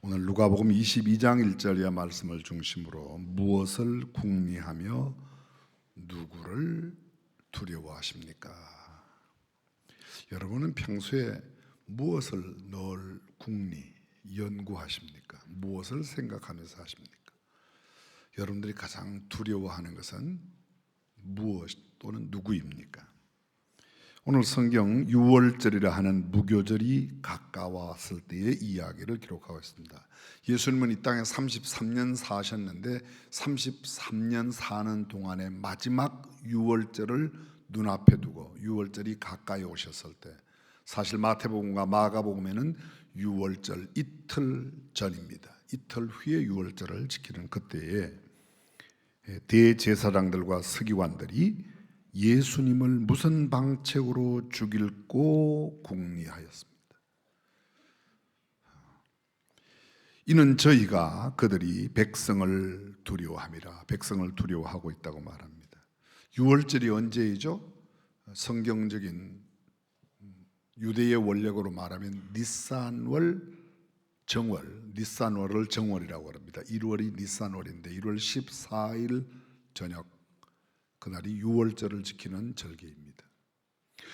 오늘 누가복음 22장 1절의 말씀을 중심으로 무엇을 궁리하며 누구를 두려워하십니까? 여러분은 평소에 무엇을 늘 연구하십니까? 무엇을 생각하면서 하십니까? 여러분들이 가장 두려워하는 것은 무엇 또는 누구입니까? 오늘 성경 6월절이라 하는 무교절이 가까웠을 때의 이야기를 기록하고 있습니다. 예수님은 이 땅에 33년 사셨는데 33년 사는 동안에 마지막 6월절을 눈앞에 두고 6월절이 가까이 오셨을 때, 사실 마태복음과 마가복음에는 6월절 이틀 전입니다. 이틀 후에 6월절을 지키는 그때에 대제사장들과 서기관들이 예수님을 무슨 방책으로 죽일꼬 궁리하였습니다. 이는 저희가 그들이 백성을 두려워함이라, 백성을 두려워하고 있다고 말합니다. 6월절이 언제이죠? 성경적인 유대의 원력으로 말하면 니산월 정월, 니산월을 정월이라고 합니다. 1월이 니산월인데 1월 14일 저녁, 그날이 6월절을 지키는 절기입니다.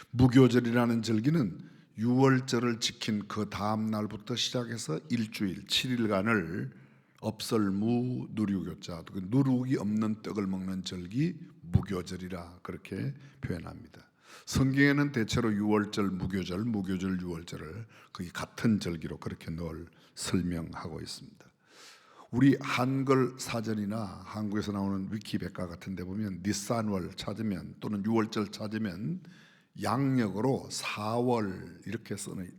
무교절이라는 절기는 6월절을 지킨 그 다음 날부터 시작해서 일주일 7일간을 업설무 누류교자, 누룩이 없는 떡을 먹는 절기 무교절이라 그렇게 표현합니다. 성경에는 대체로 6월절 무교절, 무교절 6월절을 거의 같은 절기로 그렇게 늘 설명하고 있습니다. 우리 한글 사전이나 한국에서 나오는 위키백과 같은 데 보면 니산월 찾으면 또는 6월절 찾으면 양력으로 4월 이렇게 써는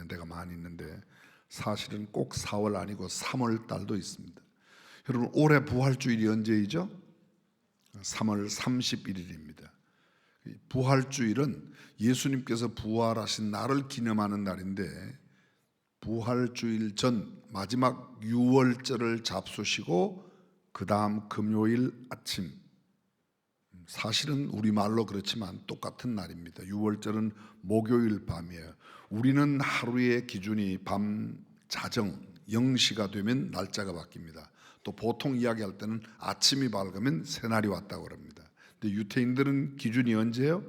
데가 많이 있는데 사실은 꼭 4월 아니고 3월 달도 있습니다. 여러분, 올해 부활주일이 언제이죠? 3월 31일입니다. 부활주일은 예수님께서 부활하신 날을 기념하는 날인데, 부활주일 전 마지막 6월절을 잡수시고 그 다음 금요일 아침, 사실은 우리말로 그렇지만 똑같은 날입니다. 6월절은 목요일 밤이에요. 우리는 하루의 기준이 밤 자정 0시가 되면 날짜가 바뀝니다. 또 보통 이야기할 때는 아침이 밝으면 새날이 왔다고 합니다. 근데 유태인들은 기준이 언제예요?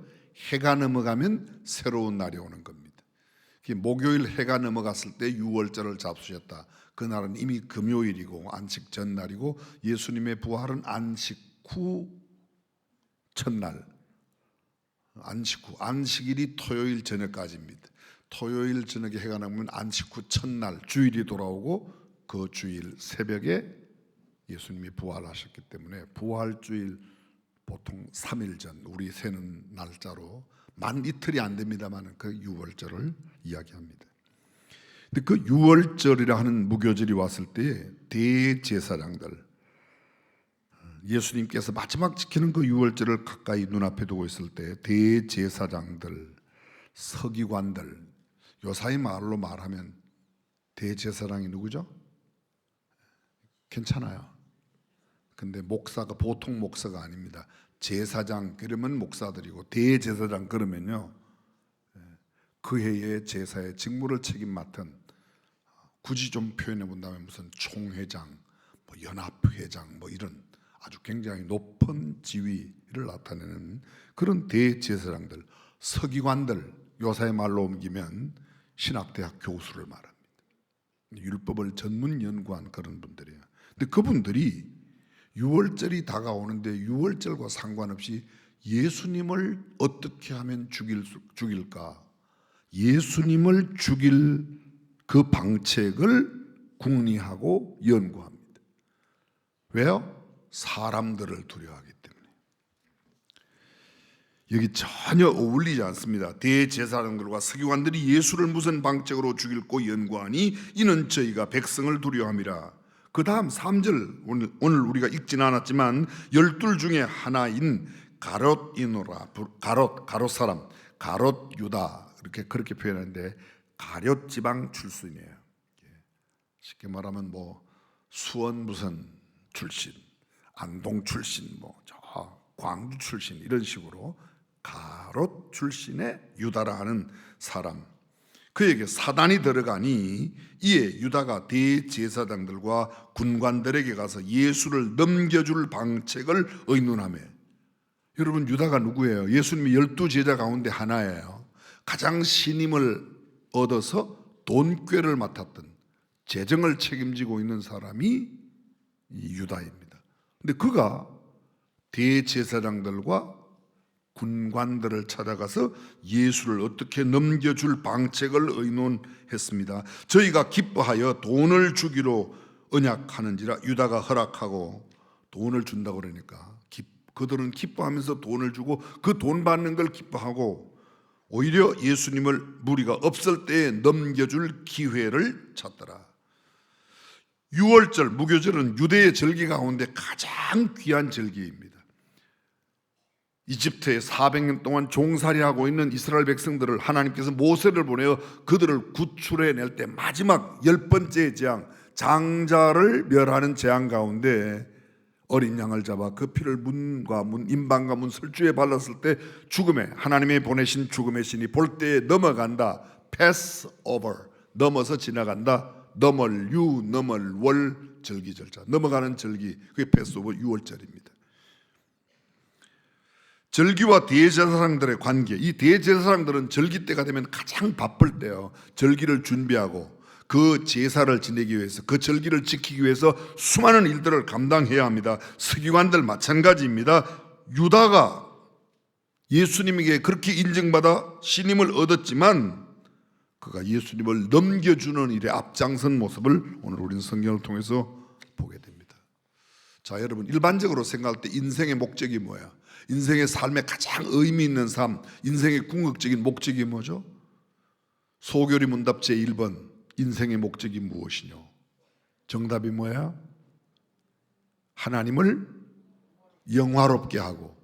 해가 넘어가면 새로운 날이 오는 겁니다. 목요일 해가 넘어갔을 때 6월절을 잡수셨다. 그날은 이미 금요일이고 안식 전날이고, 예수님의 부활은 안식 후 첫날, 안식 후, 안식일이 토요일 저녁까지입니다. 토요일 저녁에 해가 넘으면 안식 후 첫날 주일이 돌아오고, 그 주일 새벽에 예수님이 부활하셨기 때문에 부활주일 보통 3일 전, 우리 세는 날짜로 만 이틀이 안 됩니다만 그 6월절을 이야기합니다. 근데 그 6월절이라 하는 무교절이 왔을 때 대제사장들, 예수님께서 마지막 지키는 그 6월절을 가까이 눈앞에 두고 있을 때 대제사장들, 서기관들, 요사이 말로 말하면 대제사장이 누구죠? 괜찮아요. 근데 목사가 보통 목사가 아닙니다. 제사장 그러면 목사들이고, 대제사장 그러면요 그 해의 제사의 직무를 책임 맡은, 굳이 좀 표현해 본다면 무슨 총회장, 뭐 연합회장, 뭐 이런 아주 굉장히 높은 지위를 나타내는 그런 대제사장들, 서기관들, 요사의 말로 옮기면 신학대학 교수를 말합니다. 율법을 전문 연구한 그런 분들이에요. 근데 그분들이 6월절이 다가오는데 6월절과 상관없이 예수님을 어떻게 하면 죽일까? 예수님을 죽일 그 방책을 궁리하고 연구합니다. 왜요? 사람들을 두려워하기 때문에. 여기 전혀 어울리지 않습니다. 대제사장들과 서기관들이 예수를 무슨 방책으로 죽일고 연구하니 이는 저희가 백성을 두려워함이라. 그 다음 3절, 오늘 우리가 읽지는 않았지만 12 중에 하나인 가롯이노라, 가롯 사람, 가롯 유다, 그렇게 표현하는데 가롯 지방 출신이에요. 쉽게 말하면 뭐 수원 무슨 출신, 안동 출신, 뭐 저 광주 출신, 이런 식으로 가롯 출신의 유다라 하는 사람, 그에게 사단이 들어가니 이에 유다가 대제사장들과 군관들에게 가서 예수를 넘겨줄 방책을 의논하며. 여러분, 유다가 누구예요? 예수님이 12제자 가운데 하나예요. 가장 신임을 얻어서 돈꾀를 맡았던, 재정을 책임지고 있는 사람이 이 유다입니다. 근데 그가 대제사장들과 군관들을 찾아가서 예수를 어떻게 넘겨줄 방책을 의논했습니다. 저희가 기뻐하여 돈을 주기로 언약하는지라. 유다가 허락하고 돈을 준다고 그러니까 그들은 기뻐하면서 돈을 주고 그 돈 받는 걸 기뻐하고 오히려 예수님을 무리가 없을 때에 넘겨줄 기회를 찾더라. 유월절, 무교절은 유대의 절기 가운데 가장 귀한 절기입니다. 이집트에 400년 동안 종살이하고 있는 이스라엘 백성들을 하나님께서 모세를 보내어 그들을 구출해낼 때 마지막 10번째 재앙, 장자를 멸하는 재앙 가운데 어린 양을 잡아 그 피를 문과 문, 임방과 문, 설주에 발랐을 때 죽음에, 하나님이 보내신 죽음의 신이 볼 때에 넘어간다. pass over, 넘어서 지나간다. 넘을 유, 넘을 월, 절기 절자, 넘어가는 절기, 그게 패스 오버 유월절입니다. 절기와 대제사장들의 관계, 이 대제사장들은 절기 때가 되면 가장 바쁠 때요. 절기를 준비하고 그 제사를 지내기 위해서, 그 절기를 지키기 위해서 수많은 일들을 감당해야 합니다. 서기관들 마찬가지입니다. 유다가 예수님에게 그렇게 인정받아 신임을 얻었지만 그가 예수님을 넘겨주는 일에 앞장선 모습을 오늘 우리는 성경을 통해서 보게 됩니다. 자, 여러분, 일반적으로 생각할 때 인생의 목적이 뭐야? 인생의 삶에 가장 의미 있는 삶, 인생의 궁극적인 목적이 뭐죠? 소교리 문답 제1번, 인생의 목적이 무엇이뇨? 정답이 뭐야? 하나님을 영화롭게 하고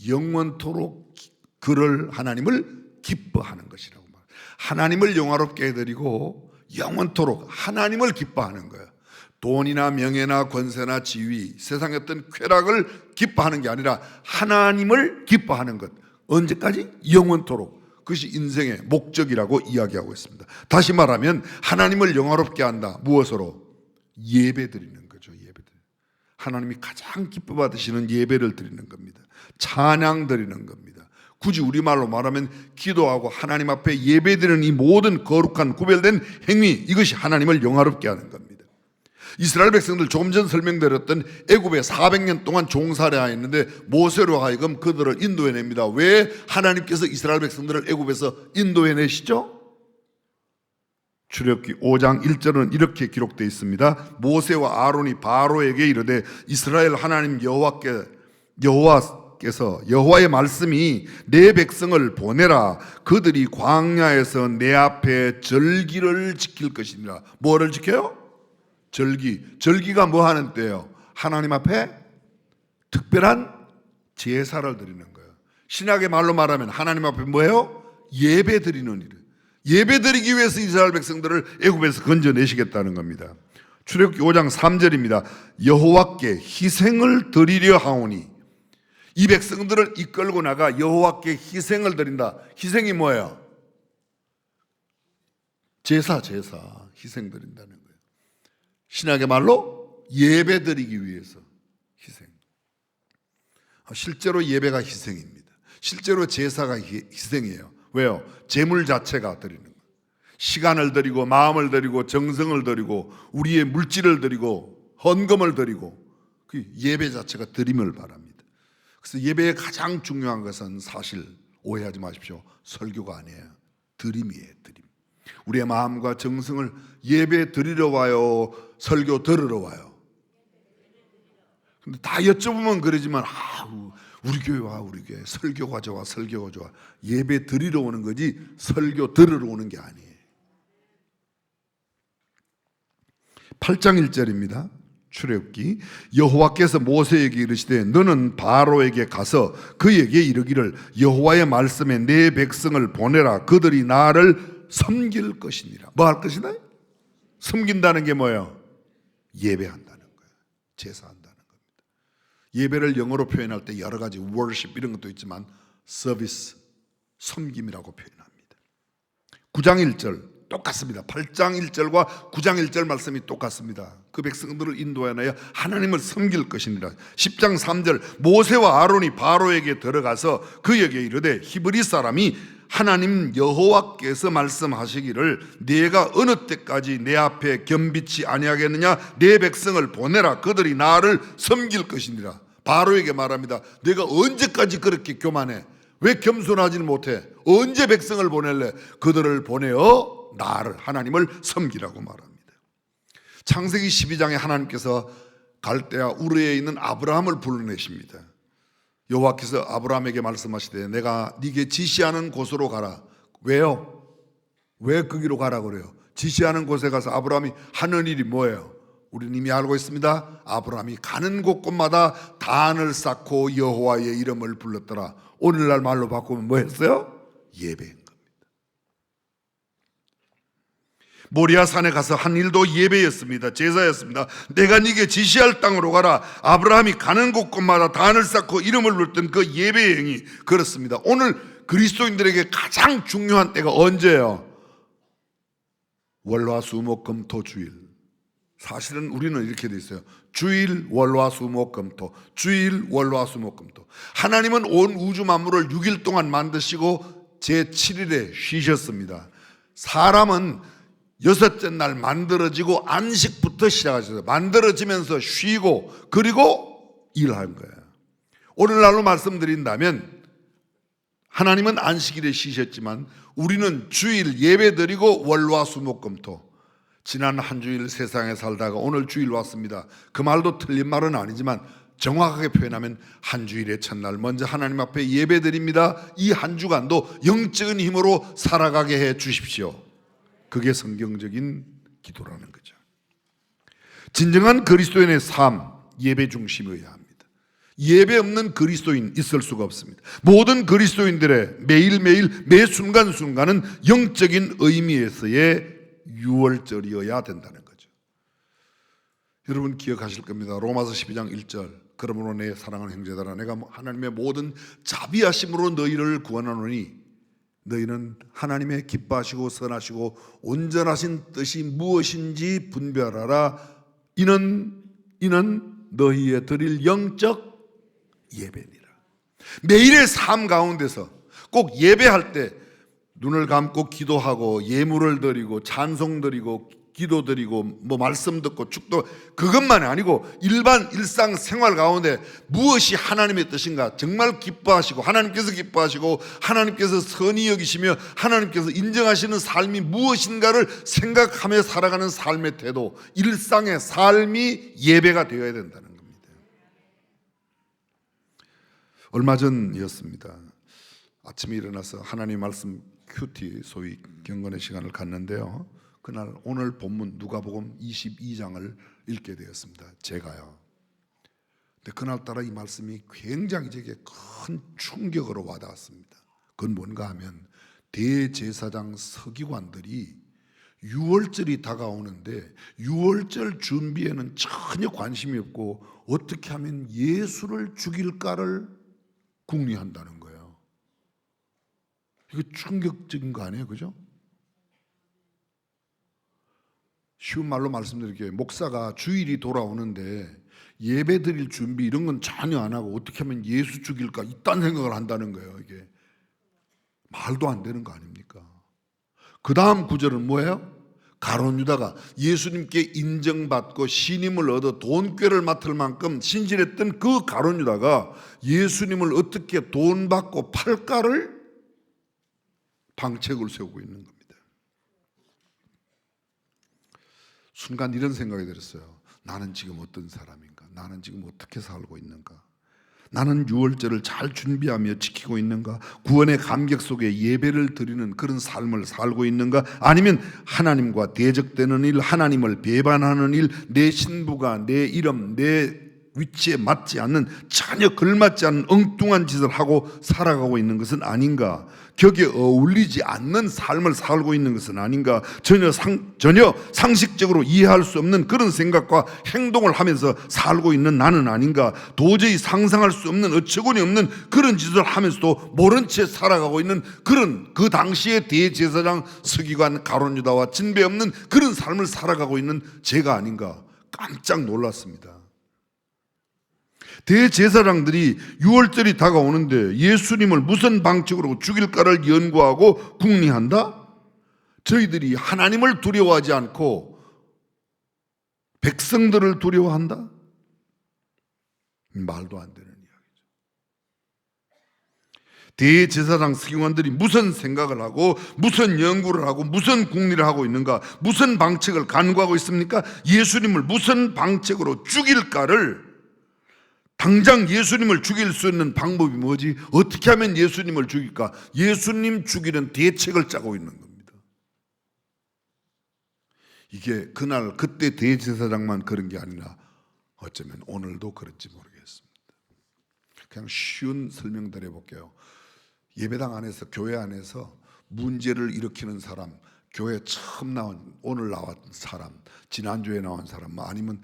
영원토록 그를, 하나님을 기뻐하는 것이라고 말해요. 하나님을 영화롭게 해드리고 영원토록 하나님을 기뻐하는 거예요. 돈이나 명예나 권세나 지위, 세상의 어떤 쾌락을 기뻐하는 게 아니라 하나님을 기뻐하는 것. 언제까지? 영원토록. 그것이 인생의 목적이라고 이야기하고 있습니다. 다시 말하면 하나님을 영화롭게 한다. 무엇으로? 예배 드리는 거죠. 예배 드리는. 하나님이 가장 기뻐 받으시는 예배를 드리는 겁니다. 찬양 드리는 겁니다. 굳이 우리말로 말하면 기도하고 하나님 앞에 예배 드리는 이 모든 거룩한 구별된 행위, 이것이 하나님을 영화롭게 하는 겁니다. 이스라엘 백성들, 조금 전 설명드렸던 애굽에 400년 동안 종살이하였는데 모세로 하여금 그들을 인도해냅니다. 왜 하나님께서 이스라엘 백성들을 애굽에서 인도해내시죠? 출애굽기 5장 1절은 이렇게 기록되어 있습니다. 모세와 아론이 바로에게 이르되 이스라엘 하나님 여호와의 말씀이 내 백성을 보내라. 그들이 광야에서 내 앞에 절기를 지킬 것이니라. 뭐를 지켜요? 절기. 절기가 뭐 하는 때예요? 하나님 앞에 특별한 제사를 드리는 거예요. 신약의 말로 말하면 하나님 앞에 뭐예요? 예배 드리는 일. 예배 드리기 위해서 이스라엘 백성들을 애굽에서 건져내시겠다는 겁니다. 출애굽기 5장 3절입니다. 여호와께 희생을 드리려 하오니. 이 백성들을 이끌고 나가 여호와께 희생을 드린다. 희생이 뭐예요? 제사, 희생 드린다는 거예요. 신약의 말로 예배 드리기 위해서 희생. 실제로 예배가 희생입니다. 실제로 제사가 희생이에요. 왜요? 제물 자체가 드리는 거예요. 시간을 드리고 마음을 드리고 정성을 드리고 우리의 물질을 드리고 헌금을 드리고 그 예배 자체가 드림을 바랍니다. 그래서 예배의 가장 중요한 것은 사실 오해하지 마십시오. 설교가 아니에요. 드림이에요. 드림. 우리의 마음과 정성을 예배 드리러 와요? 설교 들으러 와요? 근데 다 여쭤보면 그러지만 우리 교회 와, 우리 교회 설교가 좋아, 설교가 좋아. 예배 드리러 오는 거지 설교 들으러 오는 게 아니에요. 8장 1절입니다. 출애굽기. 여호와께서 모세에게 이르시되 너는 바로에게 가서 그에게 이르기를 여호와의 말씀에 내 백성을 보내라. 그들이 나를 섬길 것이니라. 뭐 할 것이다? 섬긴다는 게 뭐예요? 예배한다는 거예요. 제사한다는 겁니다. 예배를 영어로 표현할 때 여러 가지 worship 이런 것도 있지만 서비스, 섬김이라고 표현합니다. 9장 1절 똑같습니다. 8장 1절과 9장 1절 말씀이 똑같습니다. 그 백성들을 인도하여 하나님을 섬길 것이니라. 10장 3절 모세와 아론이 바로에게 들어가서 그에게 이르되 히브리 사람이 하나님 여호와께서 말씀하시기를 네가 어느 때까지 내 앞에 겸비치 아니하겠느냐, 내 백성을 보내라, 그들이 나를 섬길 것이니라. 바로에게 말합니다. 내가 언제까지 그렇게 교만해? 왜 겸손하지는 못해? 언제 백성을 보낼래? 그들을 보내어 나를, 하나님을 섬기라고 말합니다. 창세기 12장에 하나님께서 갈대아 우르에 있는 아브라함을 불러내십니다. 여호와께서 아브라함에게 말씀하시되 내가 네게 지시하는 곳으로 가라. 왜요? 왜 거기로 가라 그래요? 지시하는 곳에 가서 아브라함이 하는 일이 뭐예요? 우리는 이미 알고 있습니다. 아브라함이 가는 곳곳마다 단을 쌓고 여호와의 이름을 불렀더라. 오늘날 말로 바꾸면 뭐 했어요? 예배한 겁니다. 모리아 산에 가서 한 일도 예배였습니다. 제사였습니다. 내가 네게 지시할 땅으로 가라. 아브라함이 가는 곳곳마다 단을 쌓고 이름을 불렀던 그 예배의 행위, 그렇습니다. 오늘 그리스도인들에게 가장 중요한 때가 언제예요? 월화수목금토주일. 사실은 우리는 이렇게 돼 있어요. 주일, 월화수목금토. 주일, 월화수목금토. 하나님은 온 우주 만물을 6일 동안 만드시고 제7일에 쉬셨습니다. 사람은 여섯째 날 만들어지고 안식부터 시작하셨어요. 만들어지면서 쉬고 그리고 일한 거예요. 오늘날로 말씀드린다면 하나님은 안식일에 쉬셨지만 우리는 주일 예배드리고 월화수목금토. 지난 한 주일 세상에 살다가 오늘 주일 왔습니다. 그 말도 틀린 말은 아니지만 정확하게 표현하면 한 주일의 첫날 먼저 하나님 앞에 예배드립니다. 이 한 주간도 영적인 힘으로 살아가게 해 주십시오. 그게 성경적인 기도라는 거죠. 진정한 그리스도인의 삶, 예배 중심이어야 합니다. 예배 없는 그리스도인 있을 수가 없습니다. 모든 그리스도인들의 매일매일 매 순간순간은 영적인 의미에서의 유월절이어야 된다는 거죠. 여러분 기억하실 겁니다. 로마서 12장 1절 그러므로 내 사랑하는 형제들아 내가 하나님의 모든 자비하심으로 너희를 구원하노니 너희는 하나님의 기뻐하시고 선하시고 온전하신 뜻이 무엇인지 분별하라. 이는 너희의 드릴 영적 예배니라. 매일의 삶 가운데서 꼭 예배할 때 눈을 감고 기도하고 예물을 드리고 찬송 드리고 기도 드리고 뭐 말씀 듣고 축도, 그것만이 아니고 일반 일상 생활 가운데 무엇이 하나님의 뜻인가 정말 기뻐하시고 하나님께서 기뻐하시고 하나님께서 선히 여기시며 하나님께서 인정하시는 삶이 무엇인가를 생각하며 살아가는 삶의 태도, 일상의 삶이 예배가 되어야 된다는 겁니다. 얼마 전이었습니다. 아침에 일어나서 하나님 말씀 큐티 소위 경건의 시간을 갖는데요. 그날 오늘 본문 누가복음 22장을 읽게 되었습니다. 제가요. 근데 그날따라 이 말씀이 굉장히 제게 큰 충격으로 와닿았습니다. 그건 뭔가 하면 대제사장 서기관들이 유월절이 다가오는데 유월절 준비에는 전혀 관심이 없고 어떻게 하면 예수를 죽일까를 궁리한다는 거예요. 이거 충격적인 거 아니에요? 그죠? 쉬운 말로 말씀드릴게요. 목사가 주일이 돌아오는데 예배 드릴 준비 이런 건 전혀 안 하고 어떻게 하면 예수 죽일까 이딴 생각을 한다는 거예요. 이게 말도 안 되는 거 아닙니까? 그 다음 구절은 뭐예요? 가룟 유다가 예수님께 인정받고 신임을 얻어 돈꾀를 맡을 만큼 신실했던 그 가룟 유다가 예수님을 어떻게 돈 받고 팔까를 방책을 세우고 있는 겁니다. 순간 이런 생각이 들었어요. 나는 지금 어떤 사람인가? 나는 지금 어떻게 살고 있는가? 나는 유월절을 잘 준비하며 지키고 있는가? 구원의 감격 속에 예배를 드리는 그런 삶을 살고 있는가? 아니면 하나님과 대적되는 일, 하나님을 배반하는 일, 내 신부가 내 이름, 내 위치에 맞지 않는, 전혀 걸맞지 않는 엉뚱한 짓을 하고 살아가고 있는 것은 아닌가? 격에 어울리지 않는 삶을 살고 있는 것은 아닌가? 전혀 상식적으로 이해할 수 없는 그런 생각과 행동을 하면서 살고 있는 나는 아닌가? 도저히 상상할 수 없는, 어처구니 없는 그런 짓을 하면서도 모른 채 살아가고 있는 그런, 그 당시의 대제사장 서기관 가룟 유다와 진배 없는 그런 삶을 살아가고 있는 제가 아닌가? 깜짝 놀랐습니다. 대제사장들이 6월절이 다가오는데 예수님을 무슨 방식으로 죽일까를 연구하고 궁리한다? 저희들이 하나님을 두려워하지 않고 백성들을 두려워한다? 말도 안 되는 이야기죠. 대제사장 서기관들이 무슨 생각을 하고 무슨 연구를 하고 무슨 궁리를 하고 있는가? 무슨 방책을 간구하고 있습니까? 예수님을 무슨 방책으로 죽일까를, 당장 예수님을 죽일 수 있는 방법이 뭐지? 어떻게 하면 예수님을 죽일까? 예수님 죽이는 대책을 짜고 있는 겁니다. 이게 그날 그때 대제사장만 그런 게 아니라 어쩌면 오늘도 그런지 모르겠습니다. 그냥 쉬운 설명 드려볼게요. 예배당 안에서, 교회 안에서 문제를 일으키는 사람, 교회 처음 오늘 나온 사람, 지난주에 나온 사람, 아니면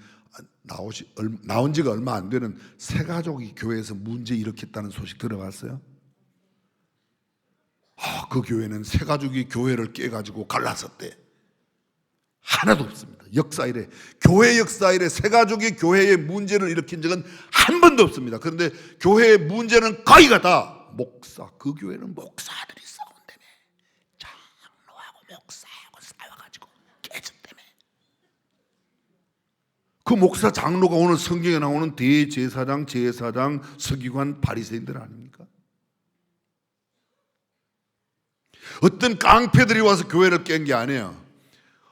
나온 지가 얼마 안 되는 새 가족이 교회에서 문제 일으켰다는 소식 들어봤어요? 그 교회는 새 가족이 교회를 깨가지고 갈라섰대. 하나도 없습니다. 역사 이래, 교회 역사 이래 새 가족이 교회에 문제를 일으킨 적은 한 번도 없습니다. 그런데 교회의 문제는 거의가 다 목사, 그 교회는 목사들이 싸운다며, 장로하고 목사하고 싸워가지고 깨졌다며. 그 목사 장로가 오늘 성경에 나오는 대제사장, 제사장, 서기관, 바리새인들 아닙니까? 어떤 깡패들이 와서 교회를 깬 게 아니에요.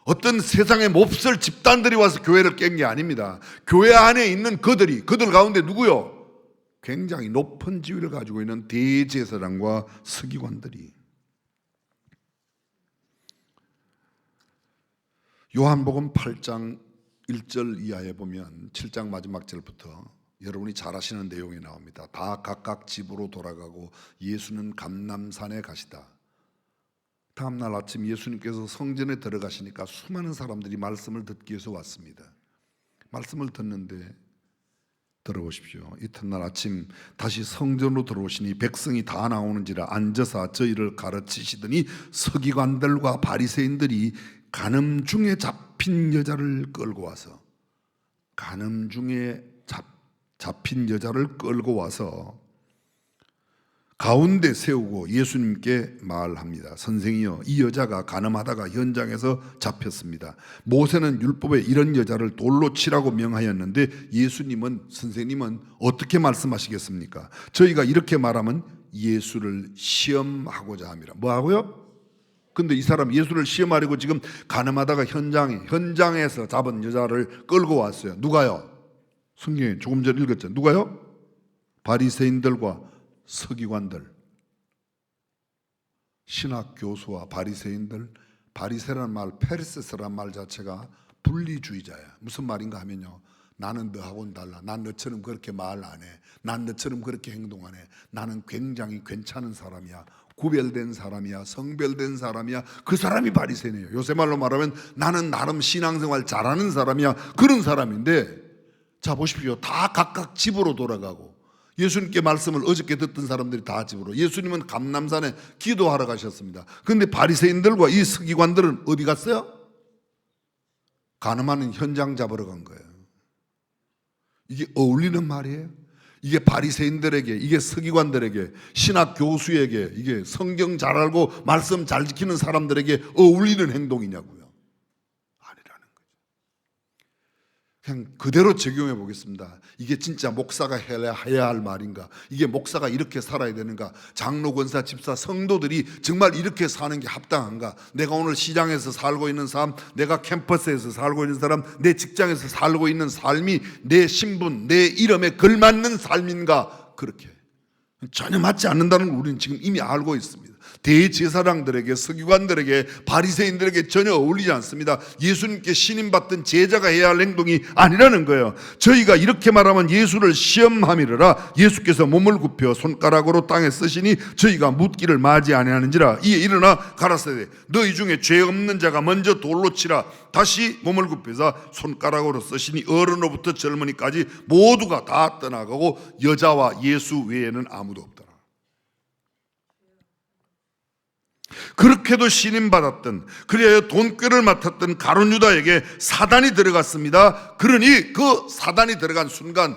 어떤 세상의 몹쓸 집단들이 와서 교회를 깬 게 아닙니다. 교회 안에 있는 그들 가운데 누구요? 굉장히 높은 지위를 가지고 있는 대제사장과 서기관들이. 요한복음 8장 1절 이하에 보면 7장 마지막 절부터 여러분이 잘 아시는 내용이 나옵니다. 다 각각 집으로 돌아가고 예수는 감람산에 가시다. 다음날 아침 예수님께서 성전에 들어가시니까 수많은 사람들이 말씀을 듣기 위해서 왔습니다. 말씀을 듣는데 들어보십시오. 이튿날 아침 다시 성전으로 들어오시니 백성이 다 나오는지라 앉아서 저희를 가르치시더니 서기관들과 바리새인들이 간음 중에 잡힌 여자를 끌고 와서, 간음 중에 잡힌 여자를 끌고 와서 가운데 세우고 예수님께 말합니다. 선생이여, 이 여자가 간음하다가 현장에서 잡혔습니다. 모세는 율법에 이런 여자를 돌로 치라고 명하였는데 선생님은 어떻게 말씀하시겠습니까? 저희가 이렇게 말하면 예수를 시험하고자 함이라. 뭐 하고요? 근데 이 사람 예수를 시험하려고 지금 간음하다가 현장에서 잡은 여자를 끌고 왔어요. 누가요? 성경에 조금 전에 읽었죠. 누가요? 바리새인들과 서기관들, 신학 교수와 바리새인들. 바리새라는 말, 페르세스라는 말 자체가 분리주의자야. 무슨 말인가 하면요, 나는 너하고는 달라. 난 너처럼 그렇게 말 안 해. 난 너처럼 그렇게 행동 안 해. 나는 굉장히 괜찮은 사람이야. 구별된 사람이야. 성별된 사람이야. 그 사람이 바리새인이에요. 요새 말로 말하면 나는 나름 신앙생활 잘하는 사람이야. 그런 사람인데, 자 보십시오. 다 각각 집으로 돌아가고, 예수님께 말씀을 어저께 듣던 사람들이 다 집으로, 예수님은 감람산에 기도하러 가셨습니다. 그런데 바리새인들과 이 서기관들은 어디 갔어요? 간음하는 현장 잡으러 간 거예요. 이게 어울리는 말이에요? 이게 바리새인들에게, 이게 서기관들에게, 신학 교수에게, 이게 성경 잘 알고 말씀 잘 지키는 사람들에게 어울리는 행동이냐고요? 아니라는 거죠. 그냥 그대로 적용해 보겠습니다. 이게 진짜 목사가 해야 할 말인가? 이게 목사가 이렇게 살아야 되는가? 장로, 권사, 집사, 성도들이 정말 이렇게 사는 게 합당한가? 내가 오늘 시장에서 살고 있는 삶, 내가 캠퍼스에서 살고 있는 사람, 내 직장에서 살고 있는 삶이 내 신분, 내 이름에 걸맞는 삶인가? 그렇게 전혀 맞지 않는다는 걸 우리는 지금 이미 알고 있습니다. 대제사장들에게, 서기관들에게, 바리새인들에게 전혀 어울리지 않습니다. 예수님께 신임받던 제자가 해야 할 행동이 아니라는 거예요. 저희가 이렇게 말하면 예수를 시험함이라. 예수께서 몸을 굽혀 손가락으로 땅에 쓰시니 저희가 묻기를 마지 아니하는지라. 이에 일어나 가라사대 너희 중에 죄 없는 자가 먼저 돌로 치라. 다시 몸을 굽혀서 손가락으로 쓰시니 어른으로부터 젊은이까지 모두가 다 떠나가고 여자와 예수 외에는 아무도 없더라. 그렇게도 신임받았던, 그리하여 돈꾀를 맡았던 가룟 유다에게 사단이 들어갔습니다. 그러니 그 사단이 들어간 순간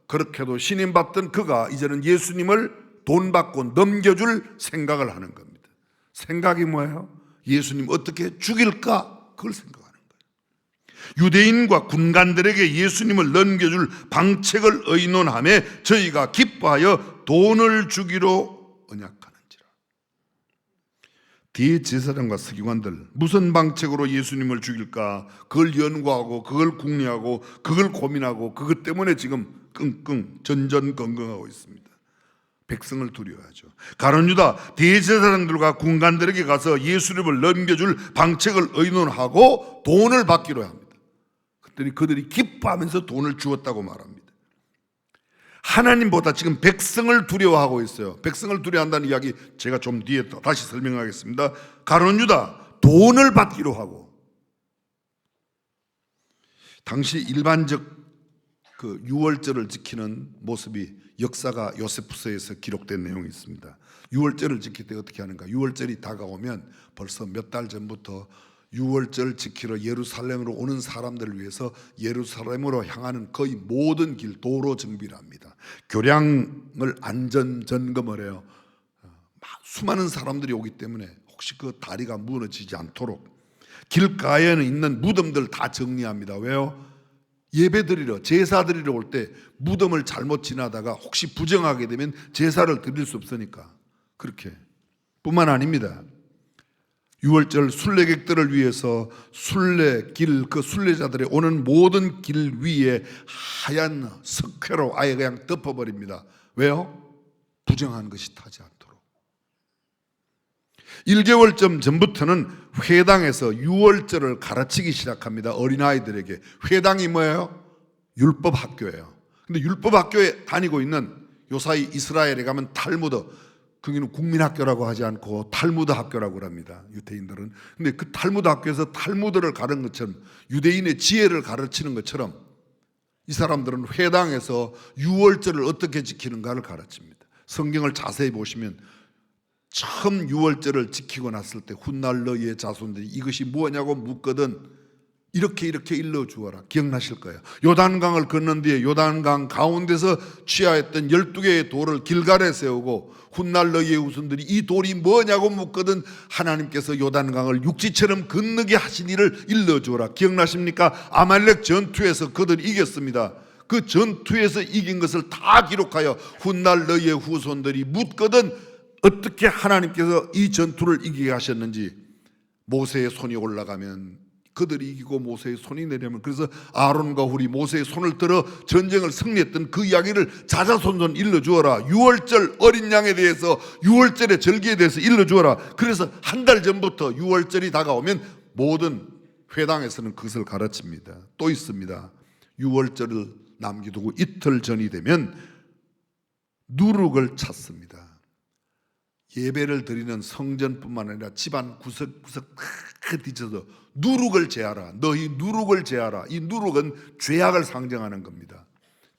그렇게도 신임받던 그가 이제는 예수님을 돈 받고 넘겨줄 생각을 하는 겁니다. 생각이 뭐예요? 예수님 어떻게 죽일까? 그걸 생각하는 거예요. 유대인과 군관들에게 예수님을 넘겨줄 방책을 의논하며 저희가 기뻐하여 돈을 주기로 언약하는지라. 대제사장과 서기관들 무슨 방책으로 예수님을 죽일까? 그걸 연구하고 그걸 궁리하고 그걸 고민하고 그것 때문에 지금 끙끙 전전긍긍하고 있습니다. 백성을 두려워하죠. 가룟 유다 대제사장들과 군관들에게 가서 예수님을 넘겨줄 방책을 의논하고 돈을 받기로 합니다. 그랬더니 그들이 기뻐하면서 돈을 주었다고 말합니다. 하나님보다 지금 백성을 두려워하고 있어요. 백성을 두려워한다는 이야기 제가 좀 뒤에 다시 설명하겠습니다. 가룟 유다 돈을 받기로 하고, 당시 일반적 그 유월절을 지키는 모습이 역사가 요세푸스에서 기록된 내용이 있습니다. 유월절을 지킬 때 어떻게 하는가? 유월절이 다가오면 벌써 몇 달 전부터 유월절 지키러 예루살렘으로 오는 사람들을 위해서 예루살렘으로 향하는 거의 모든 길 도로 정비를 합니다. 교량을 안전 점검을 해요. 수많은 사람들이 오기 때문에 혹시 그 다리가 무너지지 않도록 길가에는 있는 무덤들 다 정리합니다. 왜요? 예배 드리러, 제사 드리러 올 때 무덤을 잘못 지나다가 혹시 부정하게 되면 제사를 드릴 수 없으니까 그렇게. 뿐만 아닙니다. 유월절 순례객들을 위해서 순례길, 그 순례자들이 오는 모든 길 위에 하얀 석회로 아예 그냥 덮어버립니다. 왜요? 부정한 것이 타지 않도록. 1개월쯤 전부터는 회당에서 유월절을 가르치기 시작합니다. 어린아이들에게. 회당이 뭐예요? 율법 학교예요. 근데 율법 학교에 다니고 있는, 요사이 이스라엘에 가면 탈무드, 거기는 국민학교라고 하지 않고 탈무드 학교라고 합니다. 유대인들은. 근데 그 탈무드 학교에서 탈무드를 가르치는 것처럼, 유대인의 지혜를 가르치는 것처럼 이 사람들은 회당에서 유월절을 어떻게 지키는가를 가르칩니다. 성경을 자세히 보시면 처음 유월절을 지키고 났을 때 훗날 너희의 자손들이 이것이 뭐냐고 묻거든 이렇게 일러주어라. 기억나실 거예요. 요단강을 건넌 뒤에 요단강 가운데서 취하였던 12개의 돌을 길갈에 세우고 훗날 너희의 후손들이 이 돌이 뭐냐고 묻거든 하나님께서 요단강을 육지처럼 건너게 하신 일을 일러주어라. 기억나십니까? 아말렉 전투에서 그들이 이겼습니다. 그 전투에서 이긴 것을 다 기록하여 훗날 너희의 후손들이 묻거든 어떻게 하나님께서 이 전투를 이기게 하셨는지. 모세의 손이 올라가면 그들이 이기고 모세의 손이 내려면, 그래서 아론과 훌이 모세의 손을 들어 전쟁을 승리했던 그 이야기를 자자손손 일러주어라. 유월절 어린 양에 대해서, 유월절의 절기에 대해서 일러주어라. 그래서 한 달 전부터 유월절이 다가오면 모든 회당에서는 그것을 가르칩니다. 또 있습니다. 유월절을 남겨두고 이틀 전이 되면 누룩을 찾습니다. 예배를 드리는 성전뿐만 아니라 집안 구석구석 다 뒤쳐서 누룩을 제하라. 너희 누룩을 제하라. 이 누룩은 죄악을 상징하는 겁니다.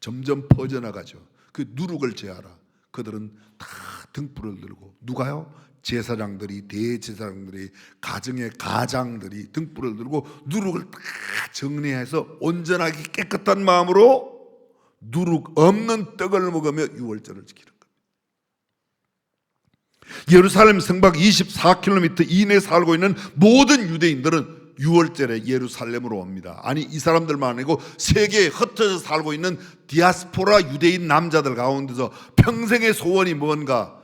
점점 퍼져나가죠. 그 누룩을 제하라. 그들은 다 등불을 들고, 누가요? 제사장들이, 대제사장들이, 가정의 가장들이 등불을 들고 누룩을 다 정리해서 온전하게 깨끗한 마음으로 누룩 없는 떡을 먹으며 유월절을 지키는 겁니다. 예루살렘 성박 24km 이내에 살고 있는 모든 유대인들은 유월절에 예루살렘으로 옵니다. 아니, 이 사람들만 아니고 세계에 흩어져 살고 있는 디아스포라 유대인 남자들 가운데서 평생의 소원이 뭔가?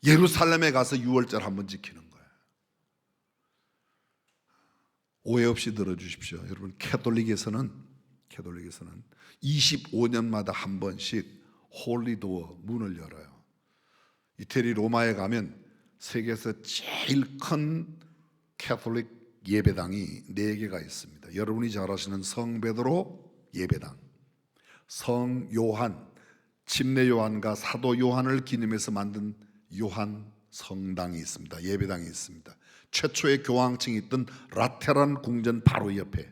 예루살렘에 가서 유월절 한번 지키는 거예요. 오해 없이 들어주십시오. 여러분, 캐톨릭에서는 25년마다 한 번씩 홀리도어 문을 열어요. 이태리 로마에 가면 세계에서 제일 큰 캐톨릭 예배당이 4개가 있습니다. 여러분이 잘 아시는 성 베드로 예배당, 성 요한, 침례 요한과 사도 요한을 기념해서 만든 요한 성당이 있습니다. 예배당이 있습니다. 최초의 교황청이 있던 라테란 궁전 바로 옆에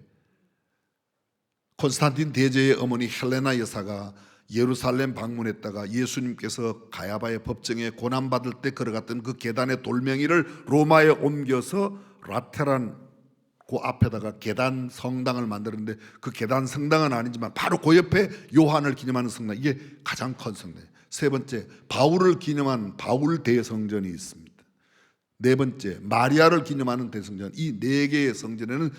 콘스탄틴 대제의 어머니 헬레나 여사가 예루살렘 방문했다가 예수님께서 가야바의 법정에 고난받을 때 걸어갔던 그 계단의 돌멩이를 로마에 옮겨서 라테란 그 앞에다가 계단 성당을 만들었는데, 그 계단 성당은 아니지만 바로 그 옆에 요한을 기념하는 성당, 이게 가장 큰 성당. 세 번째, 바울을 기념한 바울 대성전이 있습니다. 네 번째, 마리아를 기념하는 대성전. 이 4개의 성전에는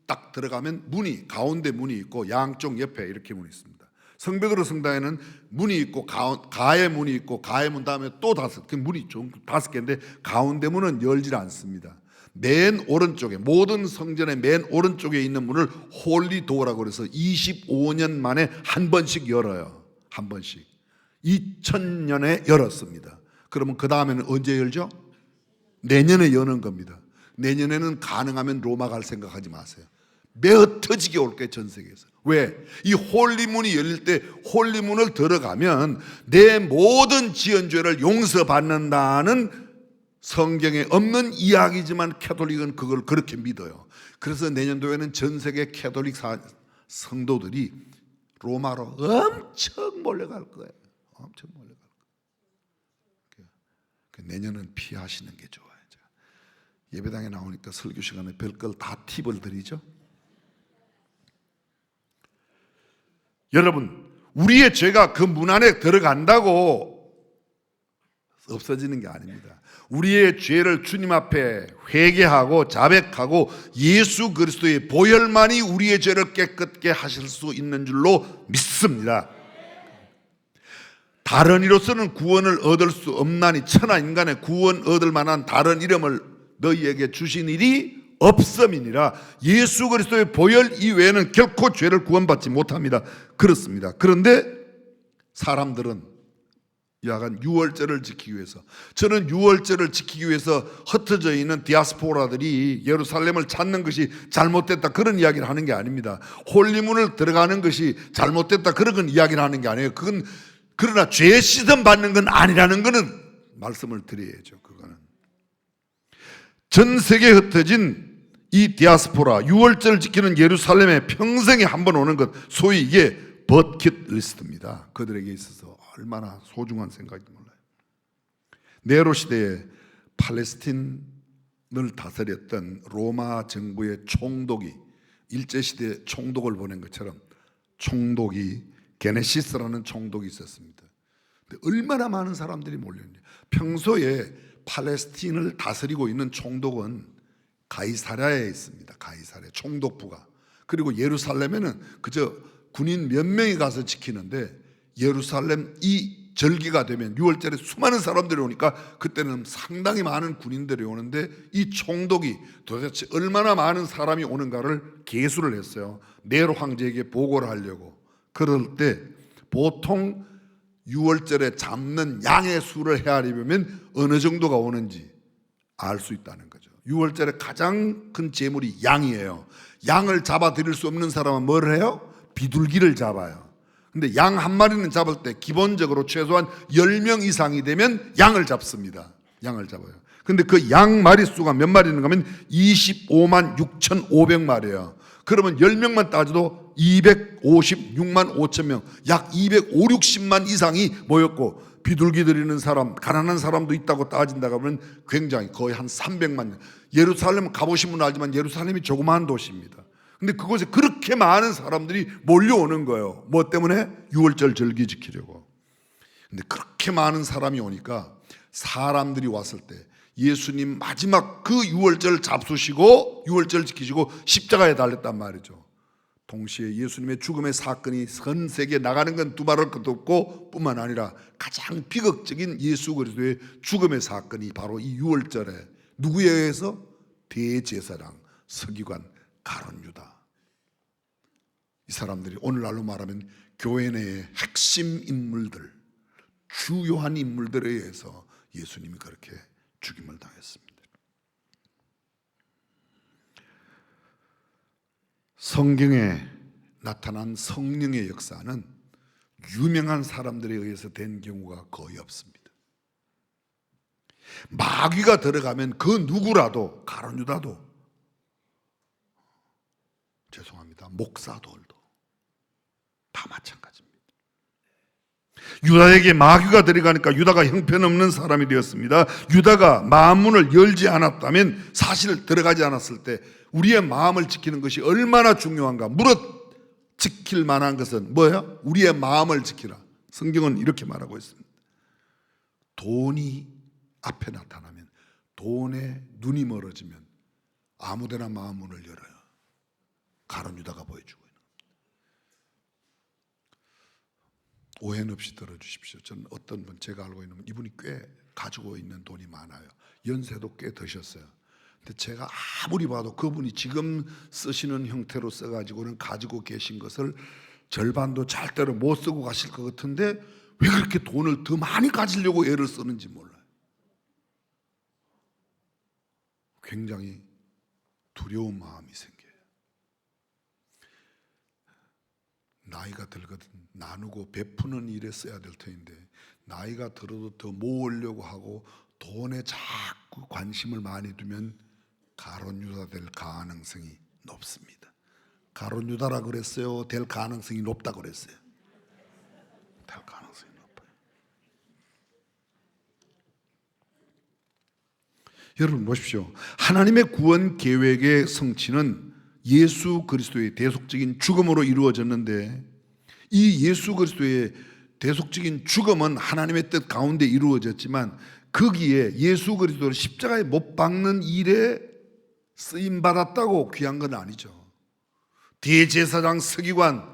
딱 들어가면 문이, 가운데 문이 있고 양쪽 옆에 이렇게 문이 있습니다. 성 베드로 성당에는 문이 있고 가의 문이 있고 가의 문 다음에 또 5, 그 문이 총 5개인데 가운데 문은 열질 않습니다. 맨 오른쪽에, 모든 성전의 맨 오른쪽에 있는 문을 홀리 도어라고 그래서 25년 만에 한 번씩 열어요. 한 번씩. 2000년에 열었습니다. 그러면 그 다음에는 언제 열죠? 내년에 여는 겁니다. 내년에는 가능하면 로마 갈 생각하지 마세요. 매어 터지게 올 거예요, 전 세계에서. 왜? 이 홀리문이 열릴 때 홀리문을 들어가면 내 모든 지연죄를 용서받는다는 성경에 없는 이야기지만 캐톨릭은 그걸 그렇게 믿어요. 그래서 내년도에는 전 세계 캐톨릭 성도들이 로마로 엄청 몰려갈 거예요. 엄청 몰려갈 거예요. 내년은 피하시는 게 좋아요. 예배당에 나오니까 설교 시간에 별걸 다 팁을 드리죠. 여러분, 우리의 죄가 그 문 안에 들어간다고 없어지는 게 아닙니다. 우리의 죄를 주님 앞에 회개하고 자백하고 예수 그리스도의 보혈만이 우리의 죄를 깨끗게 하실 수 있는 줄로 믿습니다. 다른 이로서는 구원을 얻을 수 없나니 천하 인간의 구원 얻을 만한 다른 이름을 너희에게 주신 일이 없음이니라. 예수 그리스도의 보혈 이외에는 결코 죄를 구원받지 못합니다. 그렇습니다. 그런데 사람들은 야간 유월절을 지키기 위해서, 저는 유월절을 지키기 위해서 흩어져 있는 디아스포라들이 예루살렘을 찾는 것이 잘못됐다 그런 이야기를 하는 게 아닙니다. 홀리문을 들어가는 것이 잘못됐다 그런 이야기를 하는 게 아니에요. 그건 그러나 죄 씻음 받는 건 아니라는 것은 말씀을 드려야죠. 그거는 전 세계에 흩어진 이 디아스포라, 유월절 지키는 예루살렘에 평생에 한 번 오는 것, 소위 이게 버킷리스트입니다. 그들에게 있어서 얼마나 소중한 생각인지 몰라요. 네로 시대에 팔레스틴을 다스렸던 로마 정부의 총독이 일제시대에 총독을 보낸 것처럼 총독이 게네시스라는 총독이 있었습니다. 근데 얼마나 많은 사람들이 몰렸냐. 평소에 팔레스틴을 다스리고 있는 총독은 가이사랴에 있습니다. 가이사랴 총독부가. 그리고 예루살렘에는 그저 군인 몇 명이 가서 지키는데, 예루살렘 이 절기가 되면 6월절에 수많은 사람들이 오니까 그때는 상당히 많은 군인들이 오는데, 이 총독이 도대체 얼마나 많은 사람이 오는가를 계수를 했어요. 네로 황제에게 보고를 하려고. 그럴 때 보통 6월절에 잡는 양의 수를 헤아리면 어느 정도가 오는지 알 수 있다는 거죠. 6월절에 가장 큰 재물이 양이에요. 양을 잡아 드릴 수 없는 사람은 뭘 해요? 비둘기를 잡아요. 근데 양 한 마리는 잡을 때 기본적으로 최소한 10명 이상이 되면 양을 잡습니다. 양을 잡아요. 근데 그 양 마리수가 몇 마리인가 하면 25만 6,500마리예요. 그러면 10명만 따져도 256만 5천 명, 약 250, 60만 이상이 모였고, 비둘기 드리는 사람, 가난한 사람도 있다고 따진다고 하면 굉장히 거의 한 300만. 예루살렘 가보신 분은 알지만 예루살렘이 조그마한 도시입니다. 근데 그곳에 그렇게 많은 사람들이 몰려오는 거예요. 뭐 때문에? 6월절 절기 지키려고. 근데 그렇게 많은 사람이 오니까 사람들이 왔을 때 예수님 마지막 그 6월절 잡수시고 6월절 지키시고 십자가에 달렸단 말이죠. 동시에 예수님의 죽음의 사건이 전 세계에 나가는 건 두말할 것도 없고, 뿐만 아니라 가장 비극적인 예수 그리스도의 죽음의 사건이 바로 이 6월절에 누구에 의해서? 대제사장, 서기관, 가룟 유다. 이 사람들이 오늘날로 말하면 교회 내의 핵심 인물들, 주요한 인물들에 의해서 예수님이 그렇게 죽임을 당했습니다. 성경에 나타난 성령의 역사는 유명한 사람들에 의해서 된 경우가 거의 없습니다. 마귀가 들어가면 그 누구라도, 가룟 유다도, 죄송합니다, 목사들도 다 마찬가지입니다. 유다에게 마귀가 들어가니까 유다가 형편없는 사람이 되었습니다. 유다가 마음문을 열지 않았다면, 사실 들어가지 않았을 때 우리의 마음을 지키는 것이 얼마나 중요한가. 무릇 지킬 만한 것은 뭐예요? 우리의 마음을 지키라. 성경은 이렇게 말하고 있습니다. 돈이 앞에 나타나면, 돈에 눈이 멀어지면 아무데나 마음문을 열어요. 가룟 유다가 보여주고 있는 겁니다. 오해는 없이 들어주십시오. 저는 어떤 분, 제가 알고 있는 분, 이분이 꽤 가지고 있는 돈이 많아요. 연세도 꽤 드셨어요. 근데 제가 아무리 봐도 그분이 지금 쓰시는 형태로 써가지고는 가지고 계신 것을 절반도 절대로 못 쓰고 가실 것 같은데 왜 그렇게 돈을 더 많이 가지려고 애를 쓰는지 몰라요. 굉장히 두려운 마음이 생겨요. 나이가 들거든 나누고 베푸는 일에 써야 될 터인데, 나이가 들어도 더 모으려고 하고 돈에 자꾸 관심을 많이 두면 가룟 유다 될 가능성이 높습니다. 가룟 유다라 그랬어요? 될 가능성이 높다 그랬어요? 될 가능성이 높아요. 여러분 보십시오. 하나님의 구원 계획의 성취는 예수 그리스도의 대속적인 죽음으로 이루어졌는데, 이 예수 그리스도의 대속적인 죽음은 하나님의 뜻 가운데 이루어졌지만, 거기에 예수 그리스도를 십자가에 못 박는 일에 쓰임받았다고 귀한 건 아니죠. 대제사장, 서기관,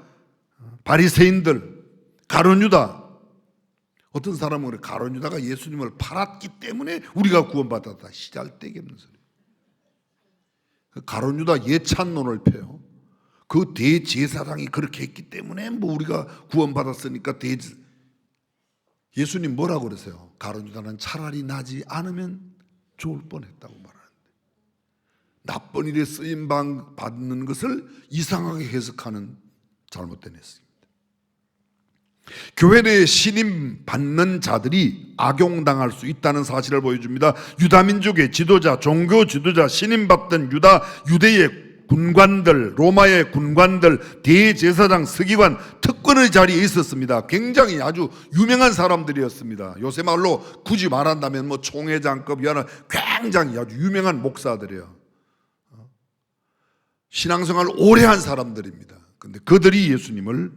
바리새인들, 가룟 유다, 어떤 사람은 그래, 가룟 유다가 예수님을 팔았기 때문에 우리가 구원받았다. 시잘데기 없는 소리. 가룟 유다 예찬론을 펴요. 그 대제사장이 그렇게 했기 때문에 뭐 우리가 구원받았으니까 예수님 뭐라고 그러세요? 가룟 유다는 차라리 나지 않으면 좋을 뻔했다고 말하는데, 나쁜 일에 쓰임 받는 것을 이상하게 해석하는 잘못된 해석입니다. 교회 내에 신임 받는 자들이 악용당할 수 있다는 사실을 보여줍니다. 유다 민족의 지도자, 종교 지도자, 신임 받던 유대의 군관들, 로마의 군관들, 대제사장, 서기관, 특권의 자리에 있었습니다. 굉장히 아주 유명한 사람들이었습니다. 요새 말로 굳이 말한다면 뭐 총회장급, 여러 굉장히 아주 유명한 목사들이에요. 신앙생활을 오래 한 사람들입니다. 그런데 그들이 예수님을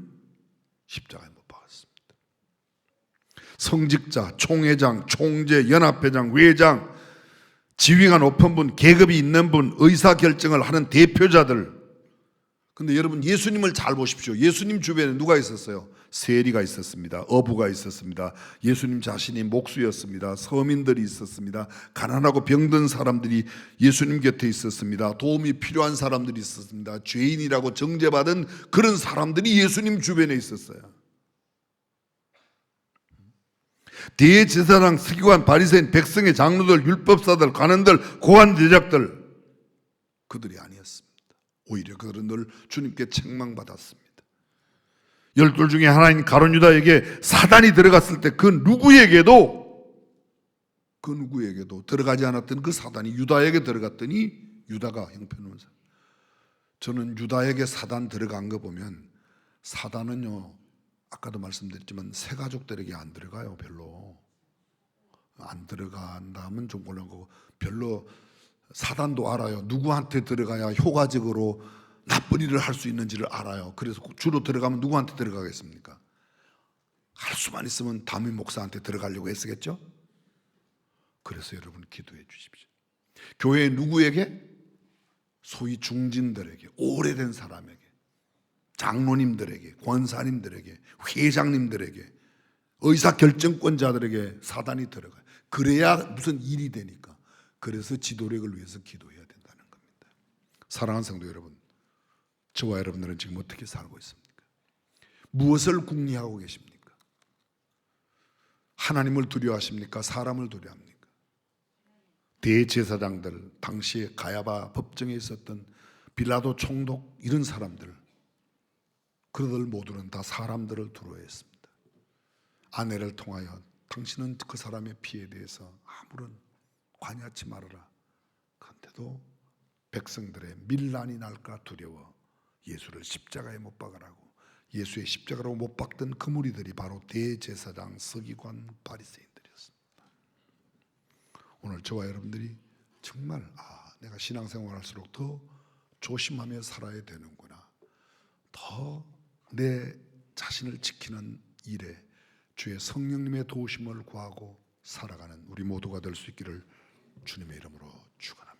십자가에 못 박았습니다. 성직자, 총회장, 총재, 연합회장, 회장, 지위가 높은 분, 계급이 있는 분, 의사결정을 하는 대표자들. 근데 여러분 예수님을 잘 보십시오. 예수님 주변에 누가 있었어요? 세리가 있었습니다. 어부가 있었습니다. 예수님 자신이 목수였습니다. 서민들이 있었습니다. 가난하고 병든 사람들이 예수님 곁에 있었습니다. 도움이 필요한 사람들이 있었습니다. 죄인이라고 정죄받은 그런 사람들이 예수님 주변에 있었어요. 대제사장, 서기관, 바리새인, 백성의 장로들, 율법사들, 관원들, 고관 대작들, 그들이 아니었습니다. 오히려 그들은 늘 주님께 책망받았습니다. 열둘 중에 하나인 가룟 유다에게 사단이 들어갔을 때 그 누구에게도 들어가지 않았던 그 사단이 유다에게 들어갔더니 유다가 형편없는 사람. 저는 유다에게 사단 들어간 거 보면, 사단은요, 아까도 말씀드렸지만 새 가족들에게 안 들어가요. 별로 안 들어간다면 좀 곤란한 거고, 별로 사단도 알아요. 누구한테 들어가야 효과적으로 나쁜 일을 할 수 있는지를 알아요. 그래서 주로 들어가면 누구한테 들어가겠습니까? 할 수만 있으면 담임 목사한테 들어가려고 애쓰겠죠? 그래서 여러분 기도해 주십시오. 교회 누구에게? 소위 중진들에게, 오래된 사람에게, 장로님들에게, 권사님들에게, 회장님들에게, 의사결정권자들에게 사단이 들어가요. 그래야 무슨 일이 되니까. 그래서 지도력을 위해서 기도해야 된다는 겁니다. 사랑하는 성도 여러분, 저와 여러분들은 지금 어떻게 살고 있습니까? 무엇을 궁리하고 계십니까? 하나님을 두려워하십니까? 사람을 두려워합니까? 대제사장들, 당시에 가야바 법정에 있었던 빌라도 총독, 이런 사람들, 그들 모두는 다 사람들을 두려워했습니다. 아내를 통하여 당신은 그 사람의 피에 대해서 아무런 관여하지 말아라. 그런데도 백성들의 밀란이 날까 두려워 예수를 십자가에 못 박으라고, 예수의 십자가로 못 박던 그 무리들이 바로 대제사장, 서기관, 바리새인들이었습니다. 오늘 저와 여러분들이 정말 내가 신앙생활할수록 더 조심하며 살아야 되는구나, 더 내 자신을 지키는 일에 주의 성령님의 도우심을 구하고 살아가는 우리 모두가 될 수 있기를 주님의 이름으로 축원합니다.